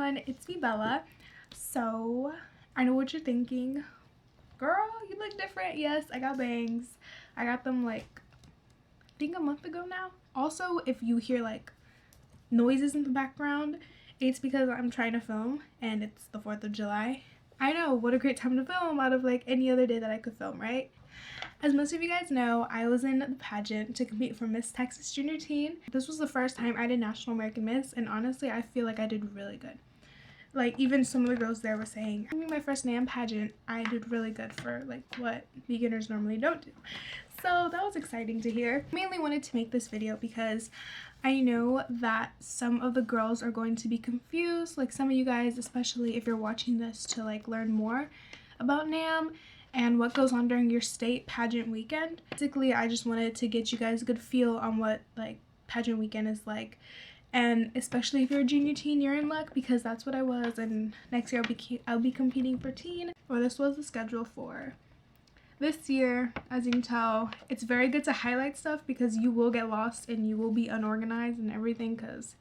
everyone, it's me, Bella. So I know what you're thinking, girl, you look different. Yes, I got bangs. I got them like I think a month ago now. Also, if you hear like noises in the background, it's because I'm trying to film and it's the 4th of July. I know, what a great time to film out of like any other day that I could film, right? As most of you guys know, I was in the pageant to compete for Miss Texas Junior Teen. This was the first time I did National American Miss, and honestly, I feel like I did really good. Like, even some of the girls there were saying, I mean, my first NAM pageant, I did really good for like what beginners normally don't do. So that was exciting to hear. I mainly wanted to make this video because I know that some of the girls are going to be confused, like some of you guys, especially if you're watching this to like learn more about NAM and what goes on during your state pageant weekend. Basically, I just wanted to get you guys a good feel on what like pageant weekend is like, and especially if you're a junior teen, you're in luck because that's what I was, and next year I'll be competing for teen. Or this was the schedule for this year. As you can tell, it's very good to highlight stuff because you will get lost and you will be unorganized and everything, because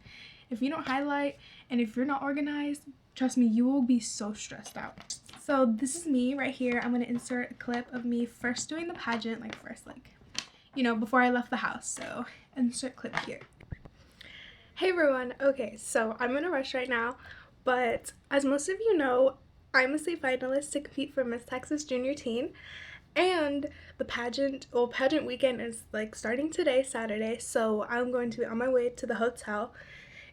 if you don't highlight and if you're not organized, trust me, you will be so stressed out. So this is me right here. I'm going to insert a clip of me first doing the pageant, like first, like, you know, before I left the house. So insert clip here. Hey everyone. Okay, so I'm in a rush right now, but as most of you know, I'm a state finalist to compete for Miss Texas Junior Teen, and the pageant weekend is like starting today, Saturday, so I'm going to be on my way to the hotel.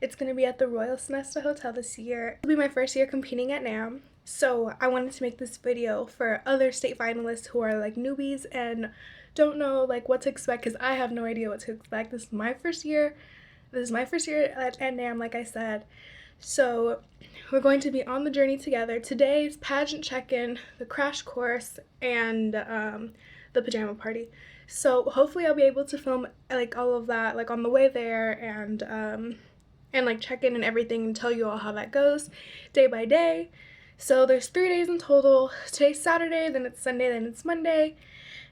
It's going to be at the Royal Sonesta Hotel this year. It'll be my first year competing at NAM, so I wanted to make this video for other state finalists who are like newbies and don't know like what to expect, because I have no idea what to expect. This is my first year at NAM, like I said. So we're going to be on the journey together. Today's pageant check-in, the crash course, and the pajama party. So hopefully I'll be able to film like all of that like on the way there, and like check in and everything and tell you all how that goes day by day. So there's 3 days in total. Today's Saturday, then it's Sunday, then it's Monday.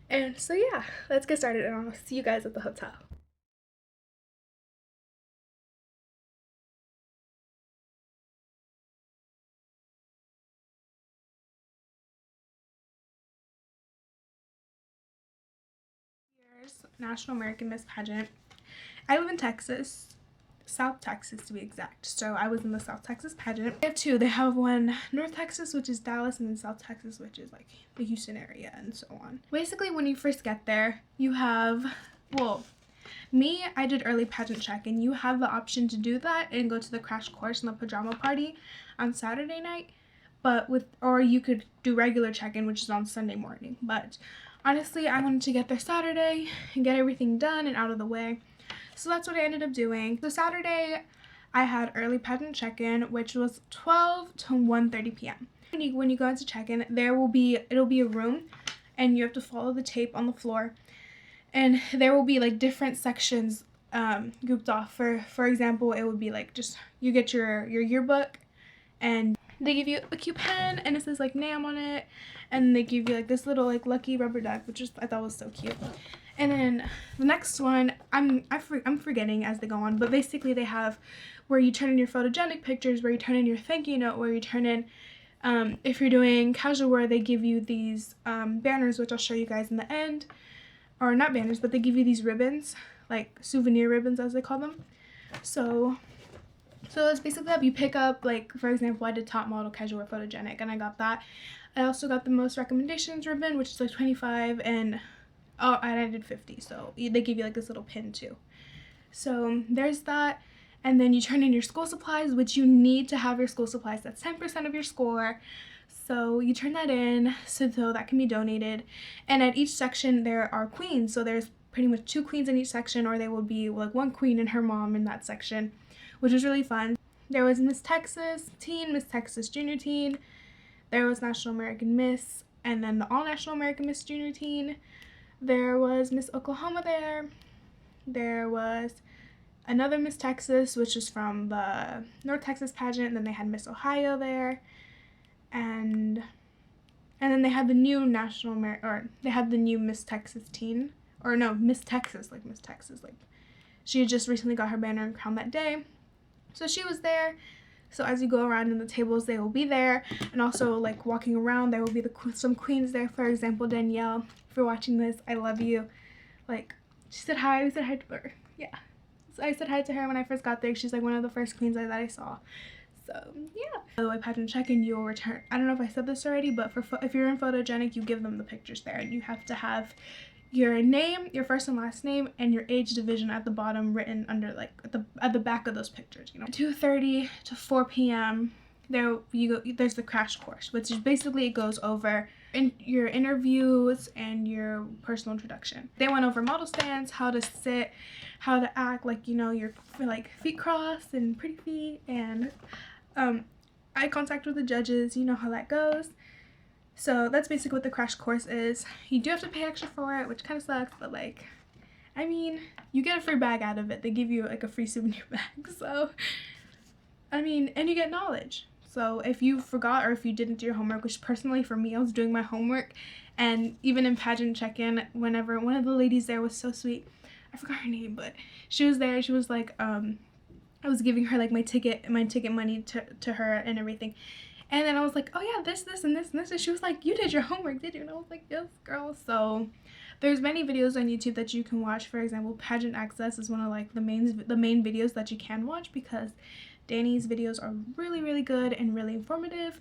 And so yeah, let's get started and I'll see you guys at the hotel. National American Miss pageant. I live in Texas, South Texas to be exact, so I was in the South Texas pageant. They have two. They have one North Texas, which is Dallas, and then South Texas, which is like the Houston area and so on. Basically, when you first get there, you have, well, me, I did early pageant check, and you have the option to do that and go to the crash course and the pajama party on Saturday night, or you could do regular check-in, which is on Sunday morning. But honestly, I wanted to get there Saturday and get everything done and out of the way. So that's what I ended up doing. So Saturday, I had early pageant check-in, which was 12 to 1:30 p.m. When you go into check-in, it'll be a room, and you have to follow the tape on the floor. And there will be like different sections grouped off. For example, it would be like just you get your yearbook, and they give you a cute pen and it says like NAM on it, and they give you like this little like lucky rubber duck, which I thought was so cute. And then the next one, I'm forgetting as they go on, but basically they have where you turn in your photogenic pictures, where you turn in your thank you note, where you turn in if you're doing casual wear, they give you these banners, which I'll show you guys in the end. Or not banners, but they give you these ribbons, like souvenir ribbons as they call them. So it's basically that you pick up, like, for example, I did top model casual wear photogenic, and I got that. I also got the most recommendations ribbon, which is like 25, and I did 50, so they give you like this little pin too. So there's that. And then you turn in your school supplies, which you need to have your school supplies. That's 10% of your score. So you turn that in so that can be donated. And at each section there are queens, so there's pretty much 2 queens in each section, or they will be like 1 queen and her mom in that section, which was really fun. There was Miss Texas Teen, Miss Texas Junior Teen, there was National American Miss, and then the All National American Miss Junior Teen. There was Miss Oklahoma there. There was another Miss Texas, which is from the North Texas pageant, and then they had Miss Ohio there. And then they had the new they had the new Miss Texas Teen, or no, Miss Texas, like she had just recently got her banner and crown that day. So she was there. So as you go around in the tables, they will be there, and also like walking around, there will be some queens there. For example, Danielle, if you're watching this, I love you. Like, she said hi. We said hi to her. Yeah. So I said hi to her when I first got there. She's like one of the first queens that I saw. So yeah. By the way, pageant check-in, you will return. I don't know if I said this already, but if you're in photogenic, you give them the pictures there, and you have to have your name, your first and last name, and your age division at the bottom written under, like, at the back of those pictures, you know. 2:30 to 4 p.m. there's the crash course, which is basically, it goes over your interviews and your personal introduction. They went over model stance, how to sit, how to act, like, you know, your like feet crossed and pretty feet, and eye contact with the judges. You know how that goes. So that's basically what the crash course is. You do have to pay extra for it, which kind of sucks, but like, I mean, you get a free bag out of it. They give you like a free souvenir bag. So, I mean, and you get knowledge. So if you forgot or if you didn't do your homework, which personally for me, I was doing my homework, and even in pageant check-in, whenever one of the ladies there was so sweet, I forgot her name, but she was there. She was like, I was giving her like my ticket money to her and everything. And then I was like, oh yeah, this, and this, and this. And she was like, you did your homework, did you? And I was like, yes, girl. So there's many videos on YouTube that you can watch. For example, Pageant Access is one of like the main videos that you can watch, because Danny's videos are really, really good and really informative.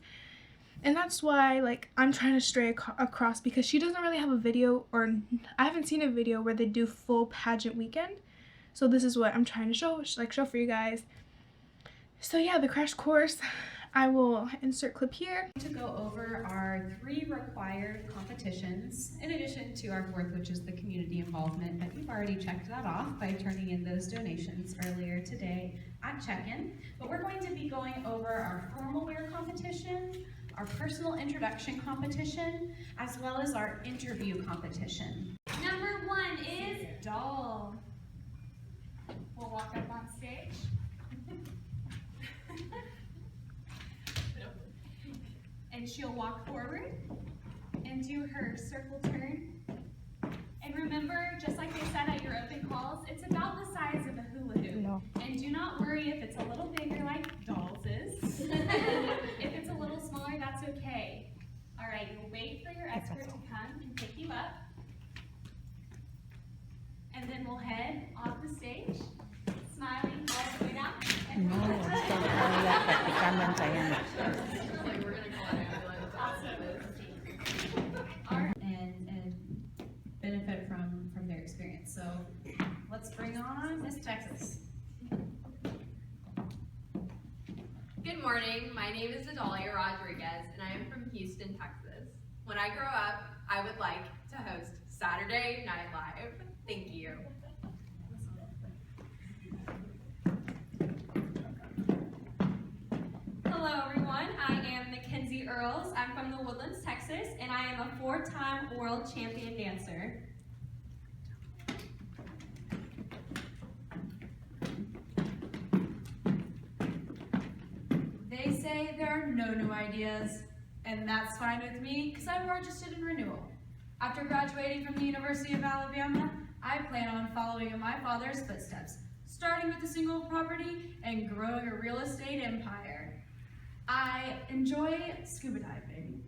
And that's why, like, I'm trying to stray across, because she doesn't really have a video, or I haven't seen a video where they do full pageant weekend. So this is what I'm trying to show for you guys. So yeah, the crash course, I will insert clip here. To go over our 3 required competitions, in addition to our 4th, which is the community involvement, but you've already checked that off by turning in those donations earlier today at check-in. But we're going to be going over our formal wear competition, our personal introduction competition, as well as our interview competition. Number 1 is doll. We'll walk up on stage. And she'll walk forward and do her circle turn. And remember, just like they said at your open calls, it's about the size of a hula hoop. No. And do not worry if it's a little bigger like dolls is. If it's a little smaller, that's okay. All right, you'll wait for your expert to come and pick you up. And then we'll head off the stage, smiling all the way down. And and benefit from their experience. So let's bring on Miss Texas. Good morning, my name is Adalia Rodriguez and I am from Houston, Texas. When I grow up, I would like to host Saturday Night Live. Thank you. Hello everyone, I am Mackenzie Earls. I'm from the Woodlands, Texas, and I am a 4-time world champion dancer. They say there are no new ideas, and that's fine with me because I'm more interested in renewal. After graduating from the University of Alabama, I plan on following in my father's footsteps, starting with a single property and growing a real estate empire. I enjoy scuba diving,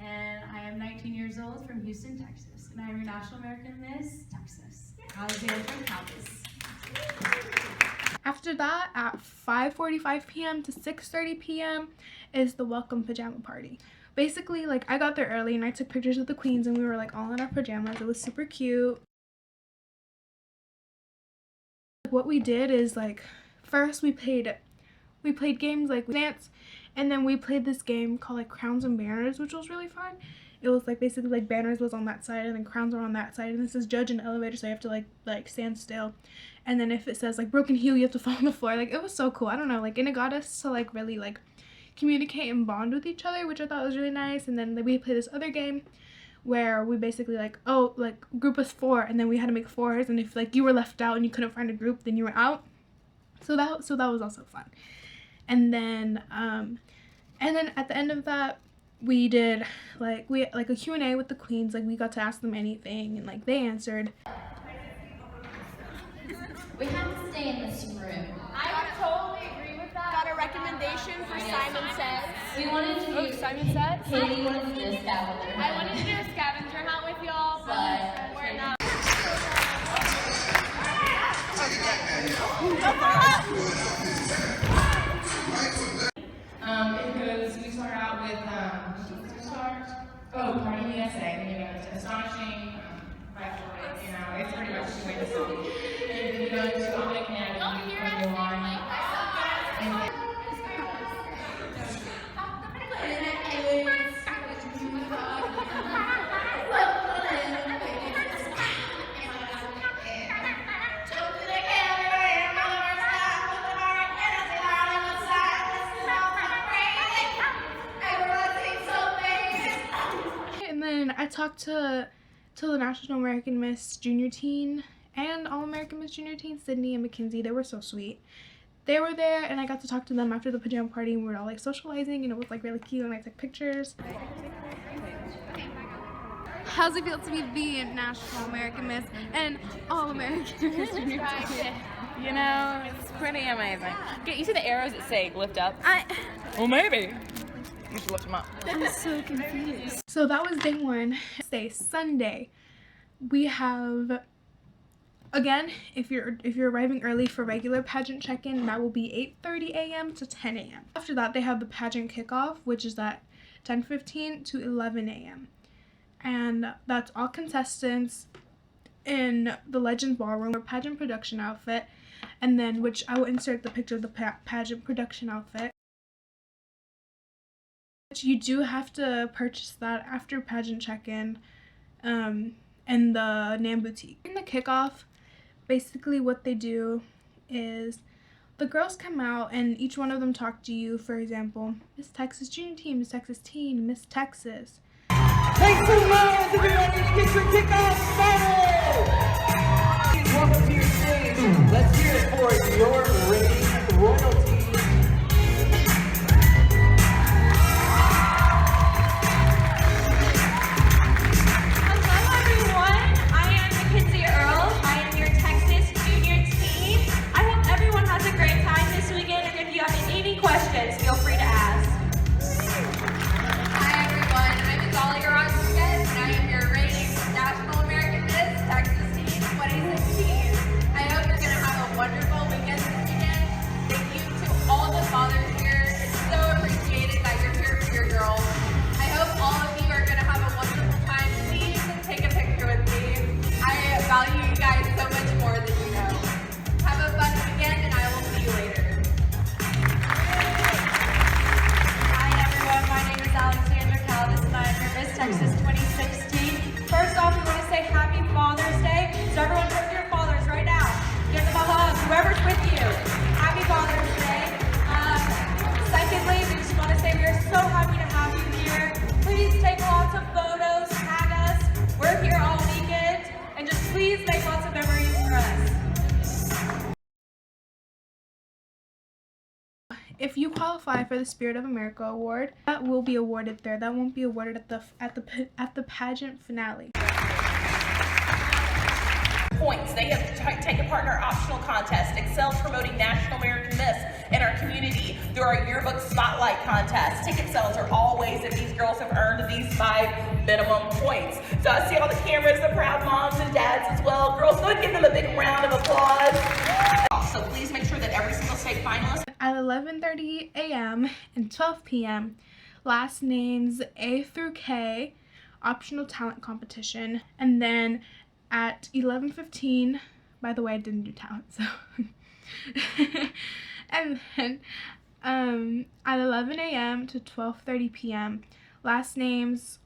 and I am 19 years old from Houston, Texas, and I am your National American Miss Texas, Alexandra Calvis. After that, at 5:45 p.m. to 6:30 p.m. is the welcome pajama party. Basically, like, I got there early and I took pictures with the queens and we were like all in our pajamas. It was super cute. What we did is, like, first we played games like dance, and then we played this game called like crowns and banners, which was really fun. It was like basically like banners was on that side and then crowns were on that side, and this is judge and elevator, so you have to like stand still, and then if it says like broken heel, you have to fall on the floor. Like, it was so cool. I don't know, like, and it got us to like really like communicate and bond with each other, which I thought was really nice. And then we played this other game where we basically like, oh, like group was 4 and then we had to make 4s, and if like you were left out and you couldn't find a group, then you were out. So that was also fun. And then at the end of that, we did like a Q&A with the queens. Like, we got to ask them anything and like they answered. We have to stay in this room. I totally agree with that. recommendation for Simon Says. We wanted to do Simon Says? Katie wanted to do a scavenger hunt. I wanted to do a scavenger hunt with y'all, but we're not. We start out with Party USA, you know, it's astonishing, you know, it's pretty much the way the song. And we go into all the candy, and go on. And then I talked to the National American Miss Junior Teen and All-American Miss Junior Teen, Sydney and Mackenzie. They were so sweet. They were there, and I got to talk to them after the pajama party, and we were all like socializing, and it was like really cute, and I took pictures. How's it feel to be the National American Miss and All-American Miss Junior Teen? You know, it's pretty amazing. Okay, you see the arrows that say lift up? Well, maybe. You should lift them up. I'm so confused. So that was day one. Sunday, we have, again, if you're arriving early for regular pageant check-in, that will be 8:30 a.m. to 10 a.m. After that, they have the pageant kickoff, which is at 10:15 to 11 a.m. And that's all contestants in the Legends Ballroom or pageant production outfit, and then, which I will insert the picture of the pageant production outfit. You do have to purchase that after pageant check-in in the NAM boutique. In the kickoff, basically what they do is the girls come out and each one of them talk to you. For example, Miss Texas Junior Teen, Miss Texas Teen, Miss Texas. Thanks so much, everybody, to get your kickoff started! Welcome to your stage. Let's hear it for your reigning royalty. Feel free to ask. Hi everyone, I'm Dahlia Rodriguez and I am your reigning National American Miss Texas Teen 2016. I hope you're going to have a wonderful weekend this weekend. Thank you to all the fathers here. It's so appreciated that you're here for your girls. I hope all of you are going to have a wonderful time. Please take a picture with me. I value you guys so much more than you know. Have a fun weekend and I will see you later. Texas 2016. First off, we want to say Happy Father's Day. So everyone turn to your fathers right now. Give them a hug, whoever's with you. Happy Father's Day. Secondly, we just want to say we are so happy to have you here. Please take lots of photos, tag us. We're here all weekend. And just please make lots of memories for us. If you qualify for the Spirit of America award, that will be awarded there. That won't be awarded at the pageant finale. Points. They have taken part in our optional contest, excelled promoting National American Miss in our community through our yearbook spotlight contest. Ticket sales are all ways that these girls have earned these 5 minimum points. So I see all the cameras, the proud moms and dads as well. Girls, go and give them a big round of applause. So please make sure that every single state finalist At 11:30 a.m. and 12 p.m., last names A through K, optional talent competition, and then at 11:15, by the way, I didn't do talent, so, and then at 11 a.m. to 12:30 p.m., last names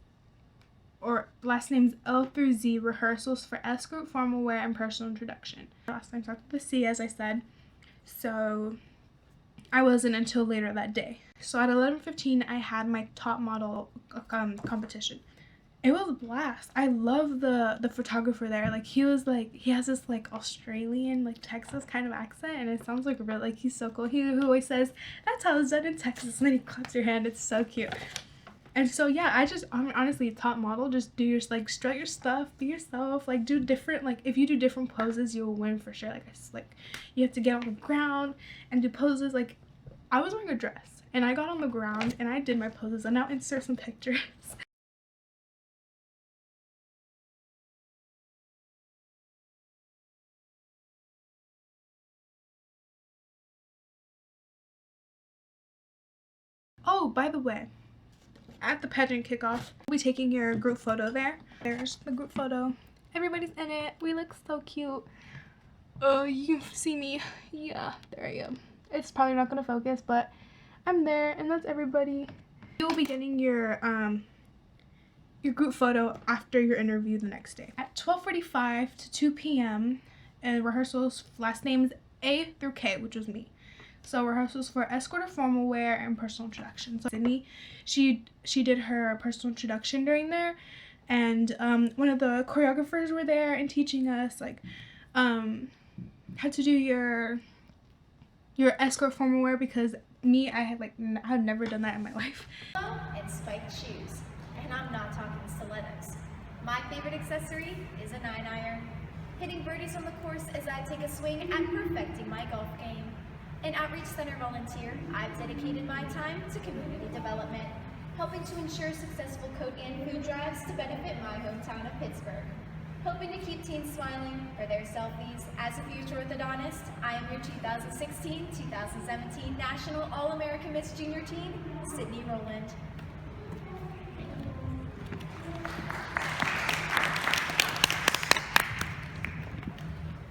L through Z, rehearsals for escort, formal wear, and personal introduction. Last time talked to the C, as I said, so I wasn't until later that day. So at 11:15, I had my top model competition. It was a blast. I love the photographer there. Like, he has this like Australian, like Texas kind of accent, and it sounds like real, like he's so cool. He always says, "That's how it's done in Texas," and then he claps your hand. It's so cute. And so yeah, I just honestly, top model, just do your, like, strut your stuff, be yourself, like do different, like if you do different poses, you'll win for sure. Like you have to get on the ground and do poses, like I was wearing a dress and I got on the ground and I did my poses, and I'll insert some pictures. Oh, by the way, at the pageant kickoff, we'll be taking your group photo there. There's the group photo. Everybody's in it. We look so cute. Oh, you can see me. Yeah, there I am. It's probably not gonna focus, but I'm there, and that's everybody. You'll be getting your group photo after your interview the next day. At 12:45 to 2 p.m. and rehearsals, last names A through K, which was me. So rehearsals for escort or formal wear and personal introduction. So Sydney, she did her personal introduction during there, and one of the choreographers were there and teaching us like how to do your escort formal wear, because me, I had never done that in my life. And spiked shoes, and I'm not talking stilettos. My favorite accessory is a 9-iron. Hitting birdies on the course as I take a swing and perfecting my golf game. An outreach center volunteer, I've dedicated my time to community development, helping to ensure successful coat and food drives to benefit my hometown of Pittsburgh. Hoping to keep teens smiling for their selfies. As a future orthodontist, I am your 2016-2017 National All-American Miss Junior Teen, Sydney Rowland.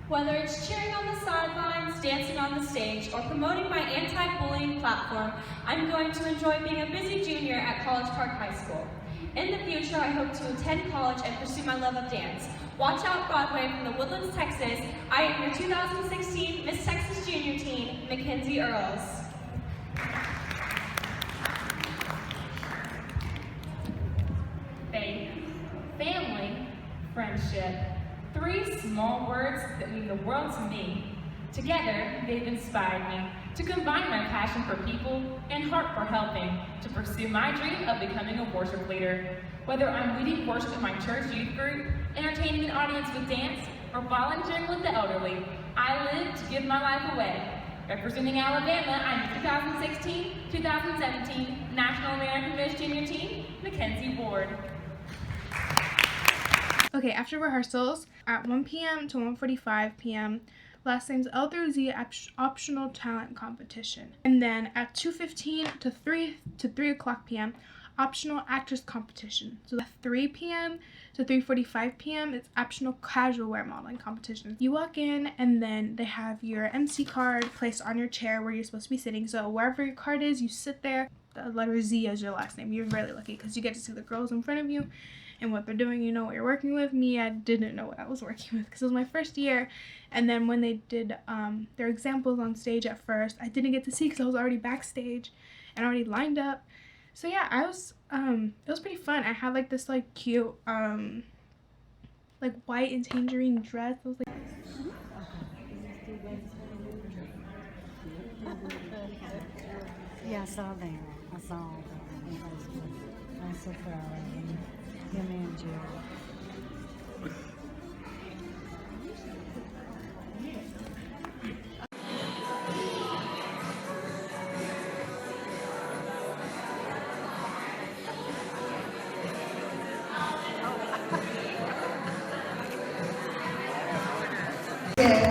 Whether it's cheering on the sidelines, dancing on the stage, or promoting my anti-bullying platform, I'm going to enjoy being a busy junior at College Park High School. In the future, I hope to attend college and pursue my love of dance. Watch out, Broadway from the Woodlands, Texas. I am your 2016 Miss Texas Junior Teen, Mackenzie Earls. Faith, family, friendship. 3 small words that mean the world to me. Together, they've inspired me to combine my passion for people and heart for helping to pursue my dream of becoming a worship leader. Whether I'm leading worship in my church youth group, entertaining an audience with dance, or volunteering with the elderly, I live to give my life away. Representing Alabama, I'm the 2016-2017 National American Miss Junior Teen, Mackenzie Ward. Okay, after rehearsals, at 1 p.m. to 1:45 p.m., last name's L through Z optional talent competition. And then at 2:15 to 3 o'clock p.m., optional actress competition. So at 3 p.m. to 3:45 p.m., it's optional casual wear modeling competition. You walk in and then they have your MC card placed on your chair where you're supposed to be sitting. So wherever your card is, you sit there. The letter Z as your last name. You're really lucky because you get to see the girls in front of you and what they're doing. You know what you're working with. Me, I didn't know what I was working with because it was my first year. And then when they did their examples on stage at first, I didn't get to see because I was already backstage and already lined up. So yeah, it was pretty fun. I had like this like cute like white and tangerine dress. I was like, yeah, I saw that. I saw that. I'm so proud of him. Him and Jill.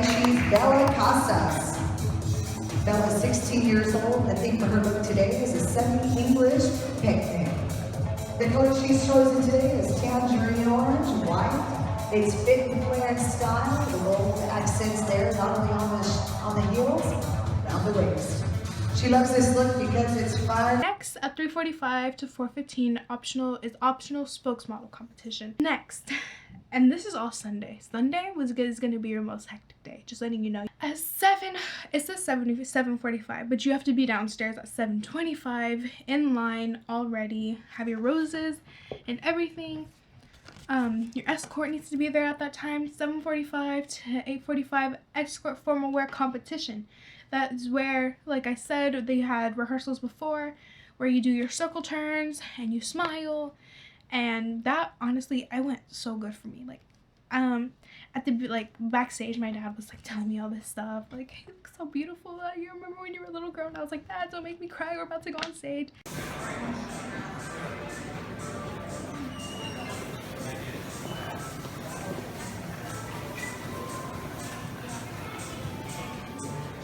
She's Bella Casas. Bella's 16 years old. The theme for her look today is a semi-English picnic. The color she's chosen today is tangerine orange and white. It's fit and flare style. The gold accents there, not only on the heels, but on the waist. She loves this look because it's fun. Next, at 3:45 to 4:15, optional spokesmodel competition. Next, and this is all Sunday. Sunday is going to be your most hectic day. Just letting you know. At 7:45, but you have to be downstairs at 7:25 in line already. Have your roses and everything. Your escort needs to be there at that time. 7:45 to 8:45, escort formal wear competition. That is where, like I said, they had rehearsals before where you do your circle turns and you smile. And that, honestly, I went so good for me. Like, At the like backstage, my dad was like telling me all this stuff, like, hey, you look so beautiful. You remember when you were a little girl? And I was like, Dad, don't make me cry. We're about to go on stage.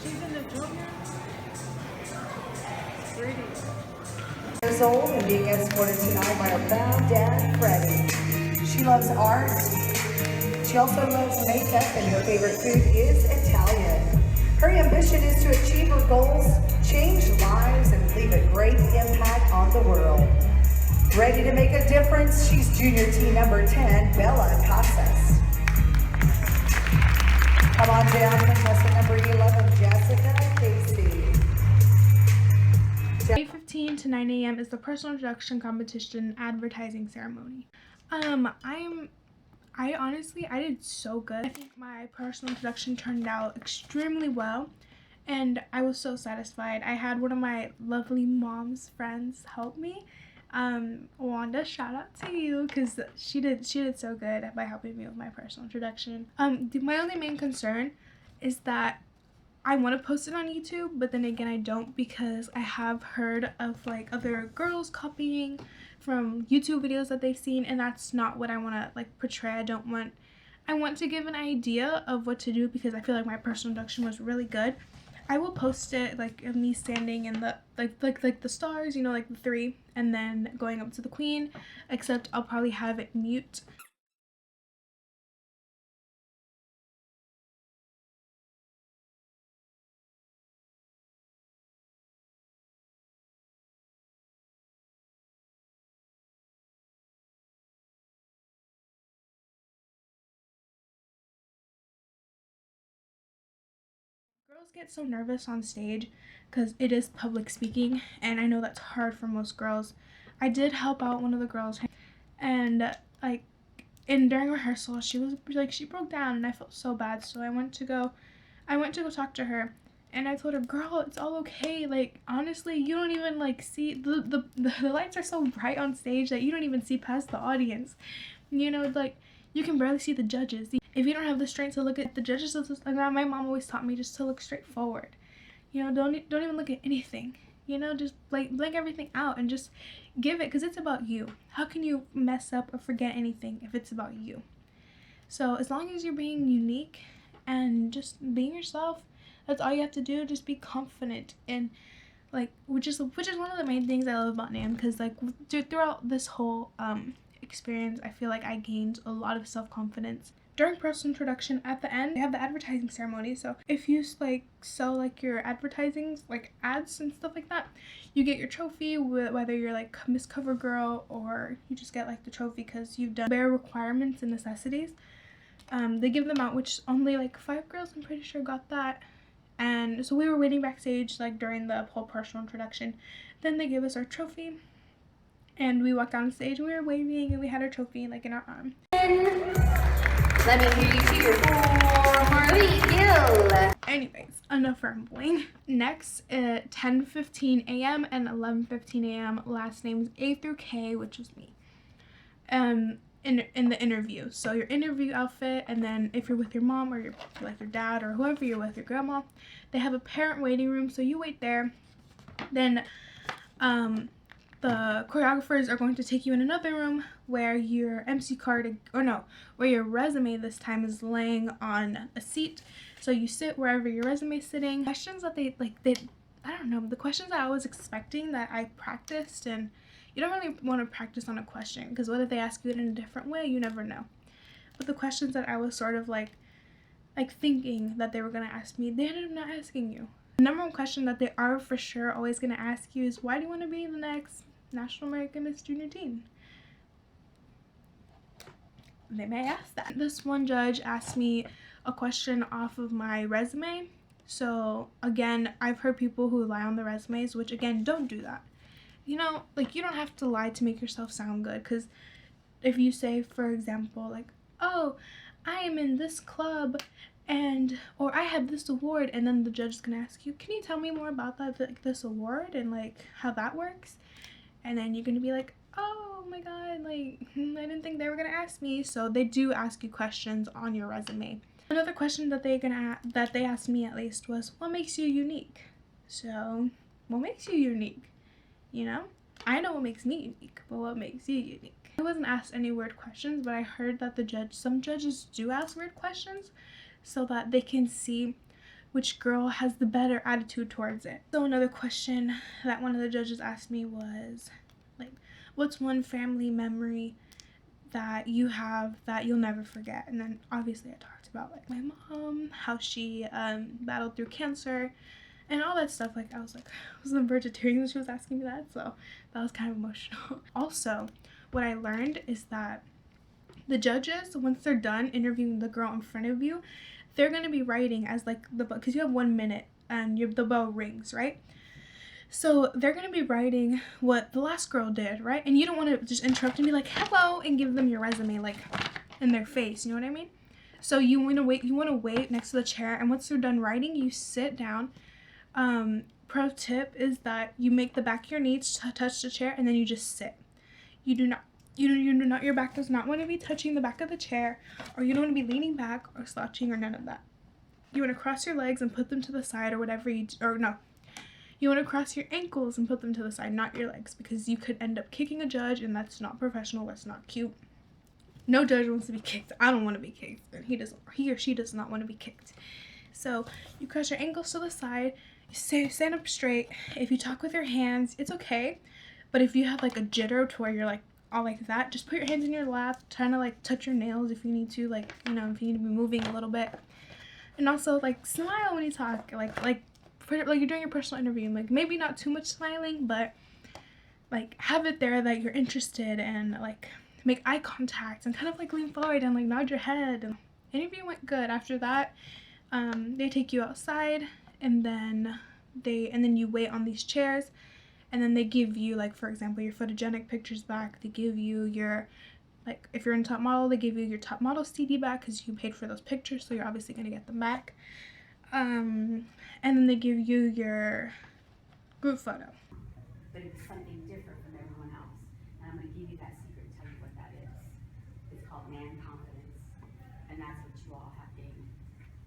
She's in the junior. Pretty. Years old and being escorted tonight by her proud dad, Freddie. She loves art. She also loves makeup, and her favorite food is Italian. Her ambition is to achieve her goals, change lives, and leave a great impact on the world. Ready to make a difference, she's junior T number 10, Bella Casas. Come on down, contestant number 11, Jessica Casey. From 8:15 to 9 a.m. is the personal introduction competition advertising ceremony. I honestly did so good. I think my personal introduction turned out extremely well, and I was so satisfied. I had one of my lovely mom's friends help me. Wanda, shout out to you, because she did so good by helping me with my personal introduction. My only main concern is that I want to post it on YouTube, but then again I don't, because I have heard of like other girls copying from YouTube videos that they've seen, and that's not what I want to like portray. I want to give an idea of what to do, because I feel like my personal introduction was really good. I will post it like of me standing in the like the stars, you know, like the three, and then going up to the queen, except I'll probably have it mute. Girls get so nervous on stage because it is public speaking, and I know that's hard for most girls. I did help out one of the girls, and like during rehearsal she was like, she broke down, and I felt so bad, so I went to go talk to her, and I told her, girl, it's all okay. Like, honestly, you don't even like see the lights are so bright on stage that you don't even see past the audience, you know, like you can barely see the judges. If you don't have the strength to look at the judges, like my mom always taught me just to look straight forward. You know, don't even look at anything. You know, just like blank everything out and just give it, because it's about you. How can you mess up or forget anything if it's about you? So as long as you're being unique and just being yourself, that's all you have to do. Just be confident, and like which is one of the main things I love about NAMM, because like throughout this whole experience, I feel like I gained a lot of self-confidence. During personal introduction, at the end, they have the advertising ceremony. So if you like sell like your advertising, like ads and stuff like that, you get your trophy, whether you're like Miss Cover Girl or you just get like the trophy because you've done bare requirements and necessities. They give them out, which only like 5 girls, I'm pretty sure, got that. And so we were waiting backstage like during the whole personal introduction. Then they gave us our trophy, and we walked on stage and we were waving, and we had our trophy like in our arm. Let me hear you cheer for Marley Gill. Anyways, enough rambling. Next, at 10:15 a.m. and 11:15 a.m. last names A through K, which was me. In the interview. So your interview outfit, and then if you're with your mom or you're with your dad or whoever you're with, your grandma, they have a parent waiting room, so you wait there. Then the choreographers are going to take you in another room where your MC card, where your resume this time is laying on a seat. So you sit wherever your resume is sitting. Questions that I don't know, the questions that I was expecting that I practiced, and you don't really want to practice on a question, because what if they ask you it in a different way? You never know. But the questions that I was sort of like thinking that they were going to ask me, they ended up not asking you. The number one question that they are for sure always going to ask you is, why do you want to be the next National American Miss Junior Teen? They may ask that. This one judge asked me a question off of my resume. So again, I've heard people who lie on the resumes, which again, don't do that. You know, like, you don't have to lie to make yourself sound good, because if you say, for example, like, oh, I am in this club, or I have this award, and then the judge is gonna ask you, can you tell me more about that, like this award and like how that works? and then you're gonna be like, oh my god, like I didn't think they were gonna ask me. So they do ask you questions on your resume. Another question that they asked me at least was, what makes you unique? So what makes you unique? You know, I know what makes me unique, but what makes you unique? I wasn't asked any weird questions, but I heard that some judges do ask weird questions so that they can see which girl has the better attitude towards it. So another question that one of the judges asked me was, like, what's one family memory that you have that you'll never forget? And then obviously I talked about like my mom, how she battled through cancer and all that stuff. Like I was on the verge of tears when she was asking me that, so that was kind of emotional. Also, what I learned is that the judges, once they're done interviewing the girl in front of you, they're going to be writing as like because you have 1 minute and the bell rings, right? So they're going to be writing what the last girl did, right? And you don't want to just interrupt and be like, hello, and give them your resume like in their face, you know what I mean? So you want to wait next to the chair, and once they're done writing, you sit down. Pro tip is that you make the back of your knees touch the chair, and then you just sit. Your back does not want to be touching the back of the chair, or you don't want to be leaning back or slouching or none of that. You want to cross your legs and put them to the side, or whatever you want to cross your ankles and put them to the side, not your legs, because you could end up kicking a judge, and that's not professional, that's not cute. No judge wants to be kicked. I don't want to be kicked, and he or she does not want to be kicked. So you cross your ankles to the side, you stand up straight. If you talk with your hands, it's okay, but if you have like a jitter to where you're like all like that, just put your hands in your lap, trying to like touch your nails if you need to, like, you know, if you need to be moving a little bit. And also like smile when you talk, like you're doing your personal interview. Like maybe not too much smiling, but like have it there that you're interested, and like make eye contact and kind of like lean forward and like nod your head. And interview went good. After that, they take you outside, and then you wait on these chairs, and then they give you, like, for example, your photogenic pictures back. They give you your, like, if you're in top model, they give you your top model CD back because you paid for those pictures, so you're obviously going to get them back. And then they give you your group photo. But it's something different from everyone else. And I'm going to give you that secret and tell you what that is. It's called man confidence. And that's what you all have gained.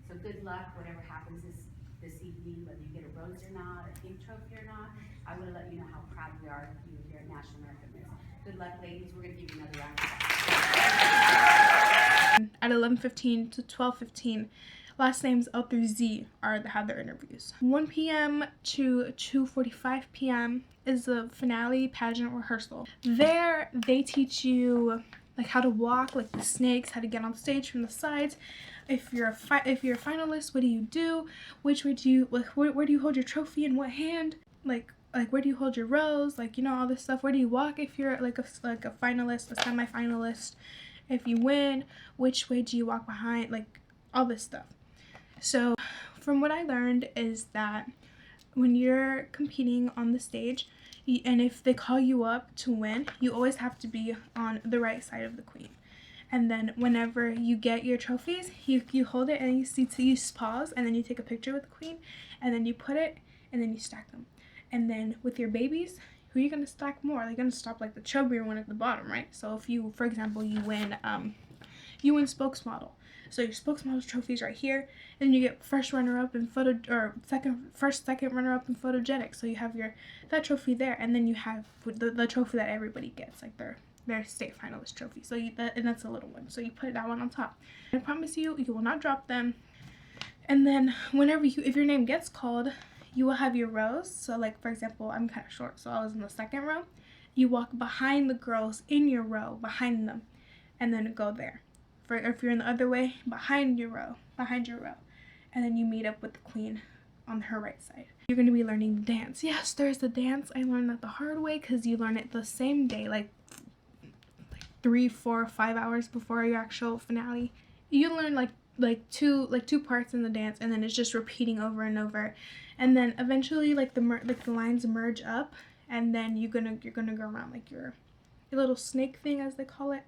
So good luck, whatever happens this evening, whether you get a rose or not, a pink trophy or not. I want to let you know how proud we are of you here at National American Miss. Good luck, ladies. We're going to give you another round of applause. At 11:15 to 12:15, last names L through Z have their interviews. 1 p.m. to 2:45 p.m. is the finale pageant rehearsal. There, they teach you like how to walk like the snakes, how to get on stage from the sides. If you're a finalist, what do you do? Which way do you where do you hold your trophy in what hand? Like where do you hold your rose? Like, you know, all this stuff. Where do you walk if you're like a finalist, a semi-finalist? If you win, which way do you walk behind? Like all this stuff. So from what I learned is that when you're competing on the stage, and if they call you up to win, you always have to be on the right side of the queen. And then whenever you get your trophies, you hold it and you pause, and then you take a picture with the queen, and then you put it, and then you stack them. And then with your babies, who are you gonna stack more? Are you gonna stop like the chubbier one at the bottom, right? So if you, for example, you win spokesmodel. So your spokesmodel trophy is right here, and you get first runner-up in second runner-up in photogenic. So you have that trophy there, and then you have the trophy that everybody gets, like their state finalist trophy. So and that's a little one. So you put that one on top. I promise you will not drop them. And then if your name gets called, you will have your rows. So like, for example, I'm kind of short, so I was in the second row. You walk behind the girls in your row, behind them, and then go there. If you're in the other way, behind your row, and then you meet up with the queen on her right side. You're going to be learning the dance. Yes, there's the dance. I learned that the hard way because you learn it the same day, like 3, 4, 5 hours before your actual finale. You learn like two parts in the dance, and then it's just repeating over and over. And then eventually the lines merge up, and then you're gonna go around like your little snake thing, as they call it.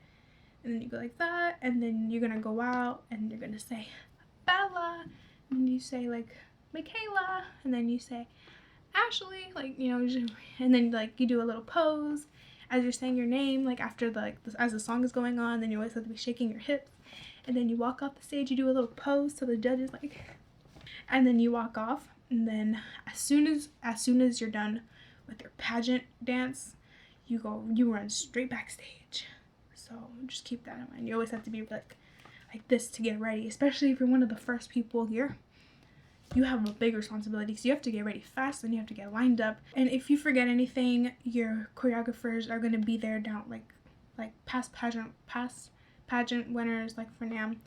And then you go like that, and then you're gonna go out, and you're gonna say Bella, and you say like Michaela, and then you say Ashley, like, you know, and then like you do a little pose as you're saying your name, like after the as the song is going on. Then you always have to be shaking your hips, and then you walk off the stage, you do a little pose so the judges like, and then you walk off. And then as soon as you're done with your pageant dance, you run straight backstage. So just keep that in mind. You always have to be like this to get ready, especially if you're one of the first people here. You have a big responsibility, so you have to get ready fast and you have to get lined up. And if you forget anything, your choreographers are going to be there down like past pageant winners, like for NAM,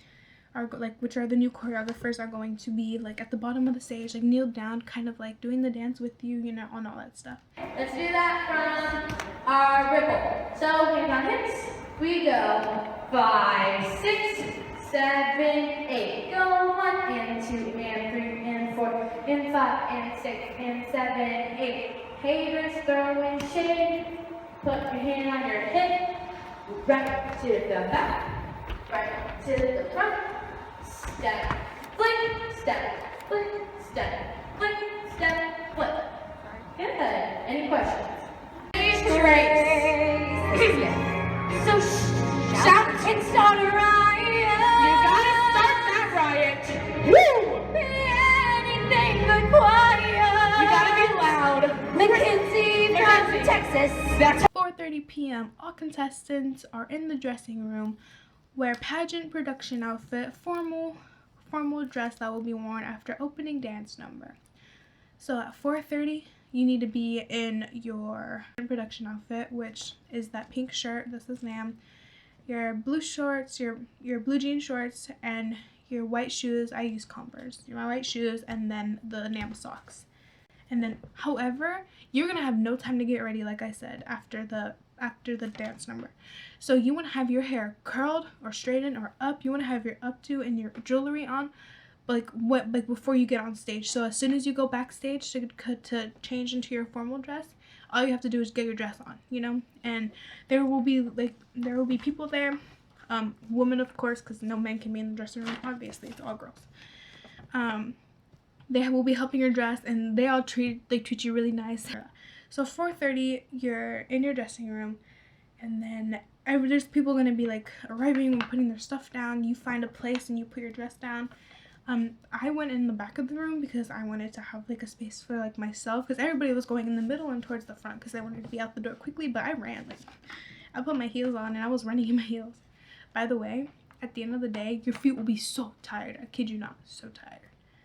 are like, which are the new choreographers, are going to be like at the bottom of the stage, like kneeled down, kind of like doing the dance with you, you know, on all that stuff. Let's do that from our ripple. So hang on hips. We go 5, 6, 7, 8. Go 1 and 2 and 3 and 4 and 5 and 6 and 7, 8. Haters throwing shade. Put your hand on your hip. Right to the back. Right to the front. Step, flick, step, flick, step, flick, step, flick. Good. Any questions? So shout and start a riot. You gotta start that riot. Woo! Anything but quiet. You gotta be loud. Mackenzie from Texas. That's 4:30 p.m. All contestants are in the dressing room. Wear pageant production outfit, formal dress that will be worn after opening dance number. So at 4:30, you need to be in your production outfit, which is that pink shirt. This is NAM. Your blue shorts, your blue jean shorts, and your white shoes. I use Converse. My white shoes, and then the NAM socks. And then, however, you're gonna have no time to get ready, like I said, after the dance number. So you want to have your hair curled or straightened or up. You want to have your updo and your jewelry on, like before you get on stage. So as soon as you go backstage to change into your formal dress, all you have to do is get your dress on, you know. And there will be people there, women of course, because no men can be in the dressing room. Obviously, it's all girls. They will be helping your dress, and they treat you really nice. So 4:30, you're in your dressing room, and then there's people gonna be like arriving and putting their stuff down. You find a place and you put your dress down. I went in the back of the room because I wanted to have like a space for like myself, because everybody was going in the middle and towards the front because I wanted to be out the door quickly. But I ran, like I put my heels on and I was running in my heels. By the way, at the end of the day, your feet will be so tired. I kid you not, so tired.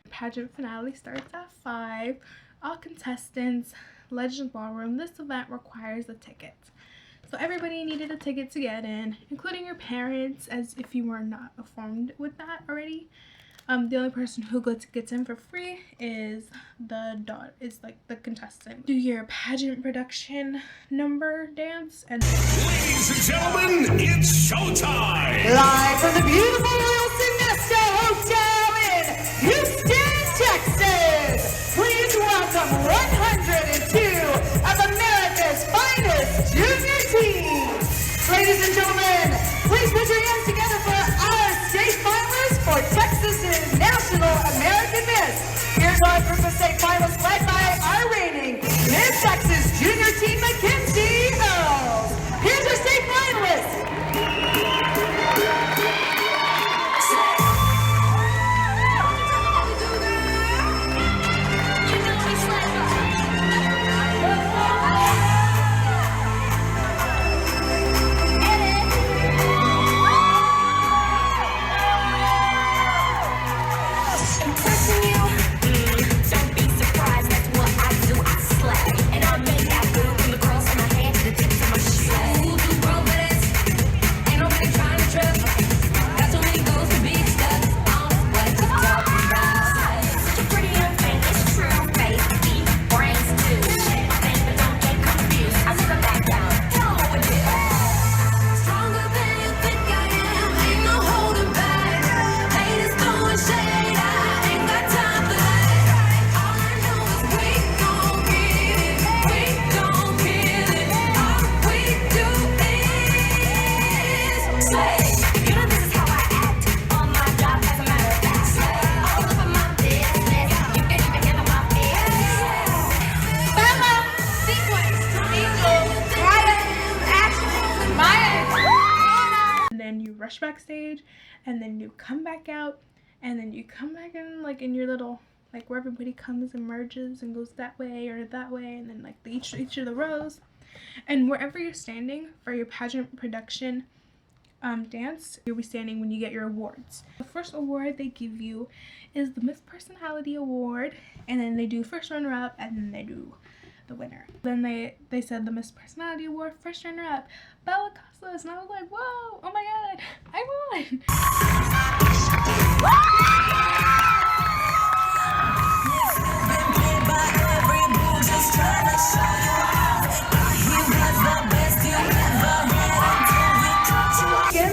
Pageant finale starts at 5. All contestants, Legends Ballroom. This event requires a ticket. So everybody needed a ticket to get in, including your parents, as if you were not informed with that already. The only person who gets in for free is the contestant. Do your pageant production number dance and ladies and gentlemen, it's showtime! Live from the beautiful Royal Sonesta Hotel in Houston, Texas. Please welcome 102 of America's finest junior teams. Ladies and gentlemen, please put your hands together for our state finalists for Texas's National American Miss. Here's our group of state finalists led by our reigning Miss Texas Junior Team, Mackenzie Earls. Here's our state finalists. rush backstage, and then you come back out, and then you come back in like in your little, like where everybody comes and merges and goes that way or that way, and then like each of the rows, and wherever you're standing for your pageant production dance, you'll be standing when you get your awards. The first award they give you is the Miss Personality Award, and then they do first runner-up, and then they do the winner. Then they said the Miss Personality Award, first runner-up, Bella Casas, and I was like, whoa, oh my god, I won!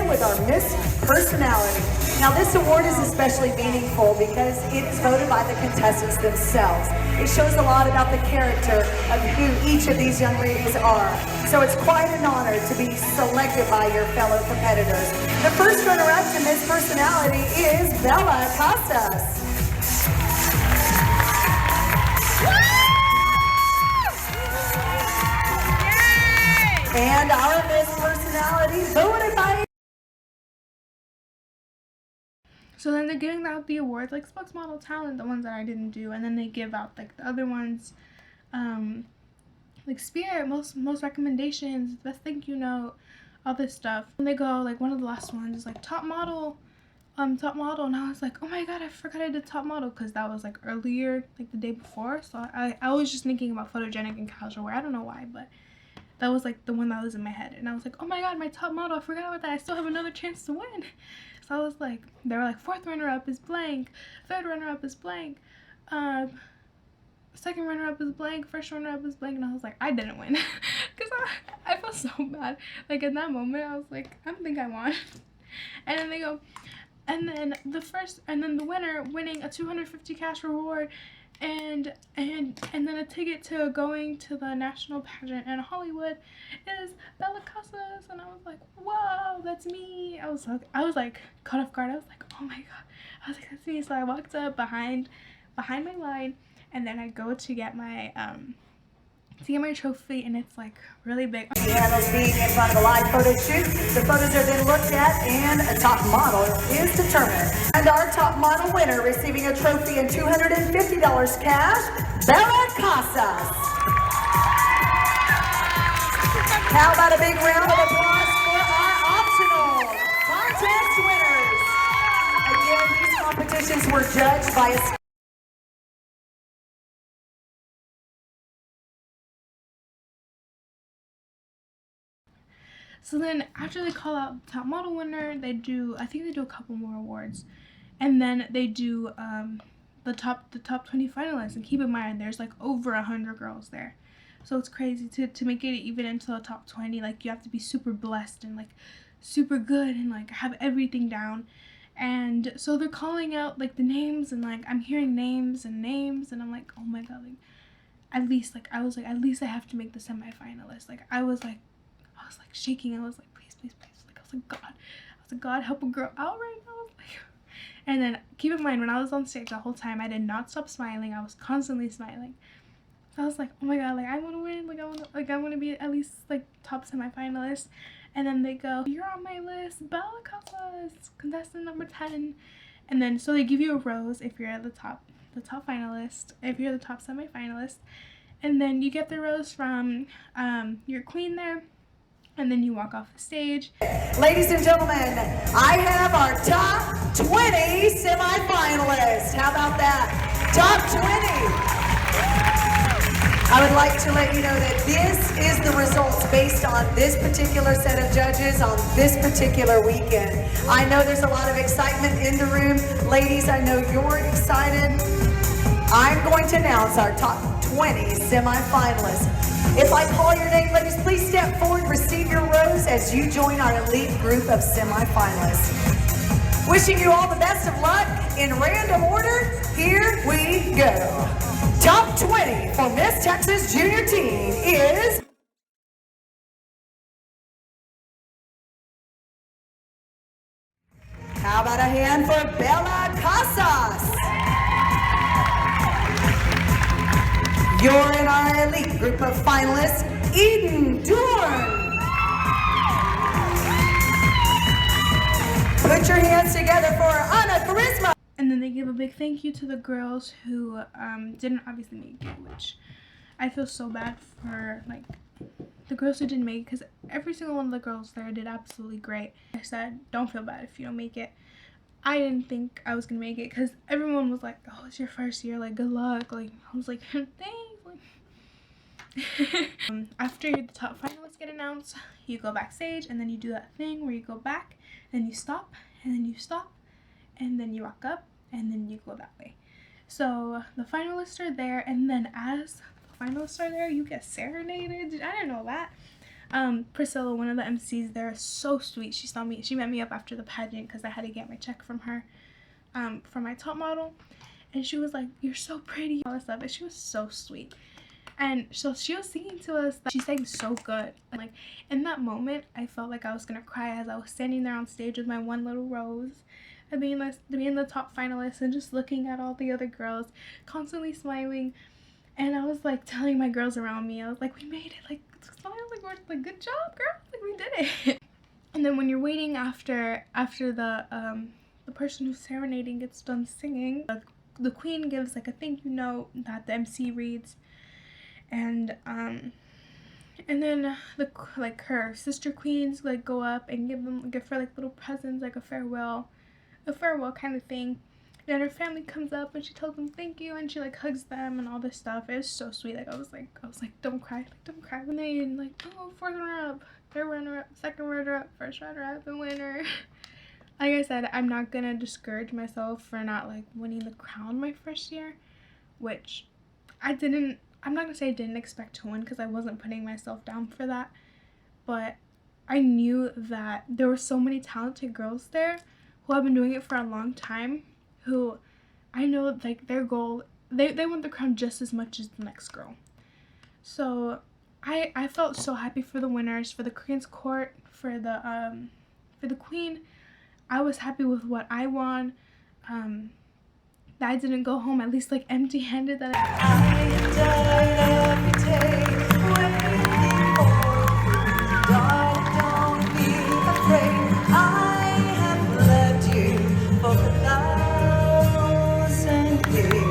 With our Miss Personality. Now this award is especially meaningful because it is voted by the contestants themselves. It shows a lot about the character of who each of these young ladies are. So it's quite an honor to be selected by your fellow competitors. The first runner-up to Miss Personality is Bella Casas. And our Miss Personality voted by. So then they're giving out the awards, like spokesmodel talent, the ones that I didn't do, and then they give out like the other ones, like spirit, most recommendations, best thank you note, all this stuff. And they go like one of the last ones is like top model, and I was like, oh my god, I forgot I did top model, because that was like earlier, like the day before. So I was just thinking about photogenic and casual wear. I don't know why, but that was like the one that was in my head, and I was like, oh my god, my top model, I forgot about that. I still have another chance to win. So I was like, they were like, fourth runner-up is blank, third runner-up is blank, second runner-up is blank, first runner-up is blank, and I was like, I didn't win. Because I felt so bad. Like in that moment, I was like, I don't think I won. And then they go, and then the winner winning a $250 cash reward, and then a ticket to going to the national pageant in Hollywood is Bella Casas. And I was like, whoa, that's me. I was like caught off guard. I was like, oh my god, I was like, that's me. So I walked up behind my line, and then I go to get my trophy, and it's like really big. Handles being in front of a live photo shoot. The photos are then looked at and a top model is determined. And our top model winner receiving a trophy and $250 cash, Bella Casas. How about a big round of applause for our optional contest winners? Again, these competitions were judged by a So then after they call out the top model winner, I think they do a couple more awards, and then they do the top 20 finalists. And keep in mind, there's like over 100 girls there, so it's crazy to make it even into the top 20. Like you have to be super blessed and like super good and like have everything down. And so they're calling out like the names, and like I'm hearing names, and I'm like, oh my god, like at least I have to make the semifinalists. Like I was like shaking. I was like, please. Like I was like, God, help a girl out right now. Like, and then keep in mind, when I was on stage the whole time, I did not stop smiling. I was constantly smiling. So I was like, oh my god, like I want to win. Like I want to be at least like top semifinalist. And then they go, you're on my list, Bella Casas, contestant number 10. And then so they give you a rose if you're the top finalist, if you're the top semifinalist, and then you get the rose from your queen there. And then you walk off the stage. Ladies and gentlemen, I have our top 20 semifinalists. How about that? Top 20. I would like to let you know that this is the results based on this particular set of judges on this particular weekend. I know there's a lot of excitement in the room. Ladies, I know you're excited. I'm going to announce our top 20 semifinalists. If I call your name, ladies, please step forward, receive your rose as you join our elite group of semifinalists. Wishing you all the best of luck. In random order, here we go. Top 20 for Miss Texas Junior Team is... How about a hand for Bella Casas? You're in our elite group of finalists, Eden Dorn. Put your hands together for Anna Charisma. And then they give a big thank you to the girls who didn't obviously make it, which I feel so bad for, like, the girls who didn't make it, because every single one of the girls there did absolutely great. I said, don't feel bad if you don't make it. I didn't think I was gonna make it, because everyone was like, oh, it's your first year, like, good luck. Like, I was like, thanks. After the top finalists get announced, you go backstage, and then you do that thing where you go back, and you stop, and then you stop, and then you walk up, and then you go that way. So the finalists are there, and then as the finalists are there, you get serenaded. I didn't know that. Priscilla, one of the MCs there, is so sweet. She met me up after the pageant because I had to get my check from her, for my top model, and she was like, "You're so pretty," all this stuff, and she was so sweet. And so she was singing to us. She sang so good. Like, in that moment, I felt like I was gonna cry as I was standing there on stage with my one little rose, and being the top finalist, and just looking at all the other girls, constantly smiling. And I was like telling my girls around me, I was like, we made it, like, smile, like, we're like, good job, girl, like, we did it. And then when you're waiting after the person who's serenading gets done singing, the queen gives like a thank you note that the MC reads, and then her sister queens like go up and give her like little presents, like a farewell kind of thing. Then her family comes up and she tells them thank you, and she like hugs them and all this stuff. It was so sweet. Like I was like, don't cry, like don't cry. And then like, oh, fourth runner-up, third runner-up, second runner-up, first runner-up, and winner. Like I said, I'm not gonna discourage myself for not like winning the crown my first year, which I'm not gonna say I didn't expect to win, because I wasn't putting myself down for that. But I knew that there were so many talented girls there who have been doing it for a long time, who I know like their goal, they want the crown just as much as the next girl. So I felt so happy for the winners, for the Queen's Court, for the Queen. I was happy with what I won. That I didn't go home at least like empty-handed. That Don't be afraid, I have loved you for 1,000 years.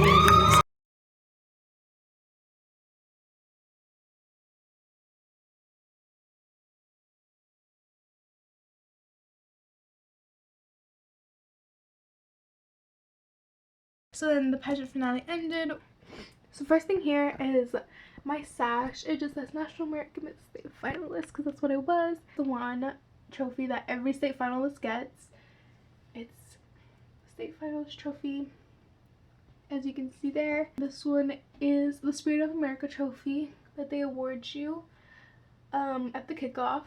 So then the pageant finale ended. So first thing here is my sash. It just says National American Miss State Finalist, because that's what it was. The one trophy that every state finalist gets. It's state finalist trophy, as you can see there. This one is the Spirit of America trophy that they award you at the kickoff.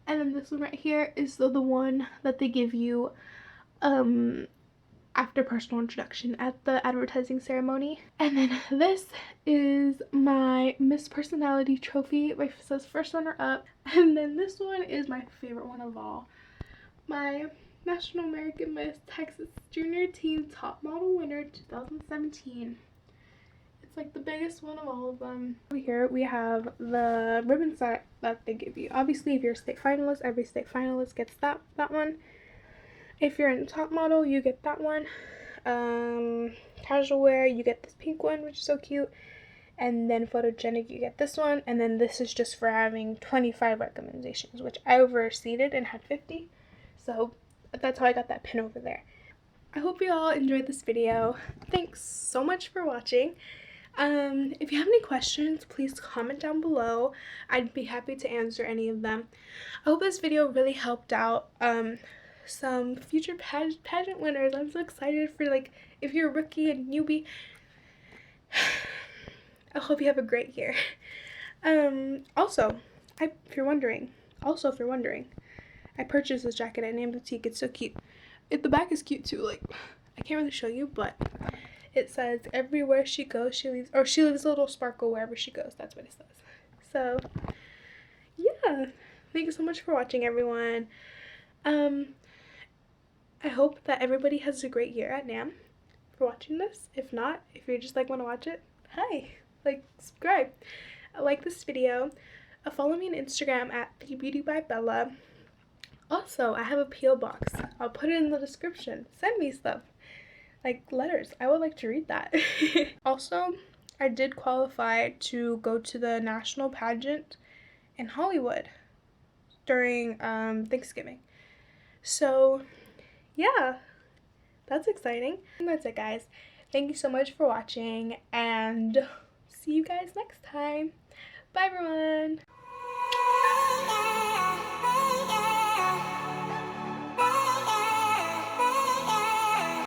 And then this one right here is the one that they give you after personal introduction at the advertising ceremony. And then this is my Miss Personality trophy, which says first runner up. And then this one is my favorite one of all, my National American Miss Texas Junior Teen Top Model Winner 2017. It's like the biggest one of all of them. Over here we have the ribbon set that they give you. Obviously, if you're a state finalist, every state finalist gets that one. If you're in top model, you get that one. Casual wear, you get this pink one, which is so cute. And then photogenic, you get this one. And then this is just for having 25 recommendations, which I overseeded and had 50. So that's how I got that pin over there. I hope you all enjoyed this video. Thanks so much for watching. If you have any questions, please comment down below. I'd be happy to answer any of them. I hope this video really helped out some future pageant winners. I'm so excited for, like, if you're a rookie and newbie. I hope you have a great year. Also, if you're wondering, I purchased this jacket at Nam Boutique. It's so cute. The back is cute too. Like, I can't really show you, but it says everywhere she goes she leaves a little sparkle wherever she goes. That's what it says. So yeah, thank you so much for watching, everyone. I hope that everybody has a great year at NAM for watching this. If not, if you just like want to watch it, hi, like, subscribe, like this video, follow me on Instagram at BeBeautyByBella. Also, I have a P.O. box. I'll put it in the description. Send me stuff. Like letters. I would like to read that. Also, I did qualify to go to the national pageant in Hollywood during Thanksgiving. So yeah, that's exciting. And that's it, guys. Thank you so much for watching, and see you guys next time. Bye everyone.